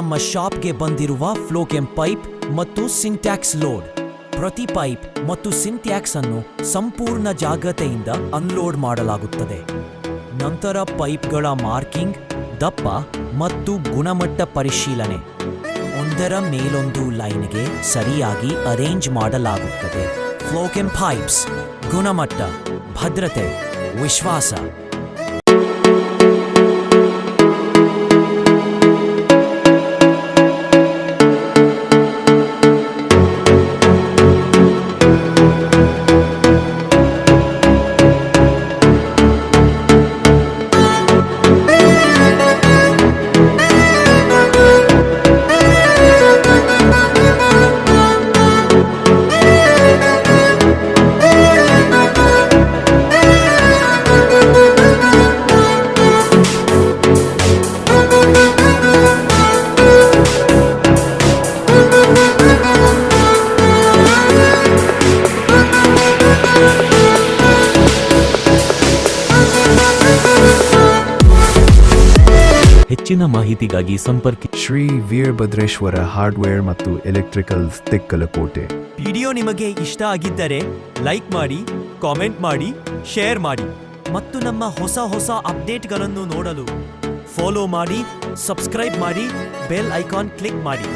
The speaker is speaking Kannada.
ನಮ್ಮ ಶಾಪ್ಗೆ ಬಂದಿರುವ ಫ್ಲೋಕೆಮ್ ಪೈಪ್ ಮತ್ತು ಸಿಂಟ್ಯಾಕ್ಸ್ ಲೋಡ್. ಪ್ರತಿ ಪೈಪ್ ಮತ್ತು ಸಿಂಟ್ಯಾಕ್ಸ್ ಅನ್ನು ಸಂಪೂರ್ಣ ಜಾಗ್ರತೆಯಿಂದ ಅನ್ಲೋಡ್ ಮಾಡಲಾಗುತ್ತದೆ. ನಂತರ ಪೈಪ್ಗಳ ಮಾರ್ಕಿಂಗ್, ದಪ್ಪ ಮತ್ತು ಗುಣಮಟ್ಟ ಪರಿಶೀಲನೆ, ಒಂದರ ಮೇಲೊಂದು ಲೈನ್ಗೆ ಸರಿಯಾಗಿ ಅರೇಂಜ್ ಮಾಡಲಾಗುತ್ತದೆ. ಫ್ಲೋಕೆಮ್ ಪೈಪ್ಸ್, ಗುಣಮಟ್ಟ, ಭದ್ರತೆ, ವಿಶ್ವಾಸ. ಹೆಚ್ಚಿನ ಮಾಹಿತಿಗಾಗಿ ಸಂಪರ್ಕಿ ಶ್ರೀ ವೀರಭದ್ರೇಶ್ವರ ಹಾರ್ಡ್ವೇರ್ ಮತ್ತು ಎಲೆಕ್ಟ್ರಿಕಲ್ಸ್, ತೆಕ್ಕಲಕೋಟೆ. ವಿಡಿಯೋ ನಿಮಗೆ ಇಷ್ಟ ಆಗಿದ್ದರೆ ಲೈಕ್ ಮಾಡಿ, ಕಾಮೆಂಟ್ ಮಾಡಿ, ಶೇರ್ ಮಾಡಿ ಮತ್ತು ನಮ್ಮ ಹೊಸ ಅಪ್ಡೇಟ್ಗಳನ್ನು ನೋಡಲು ಫಾಲೋ ಮಾಡಿ, ಸಬ್ಸ್ಕ್ರೈಬ್ ಮಾಡಿ, ಬೆಲ್ ಐಕಾನ್ ಕ್ಲಿಕ್ ಮಾಡಿ.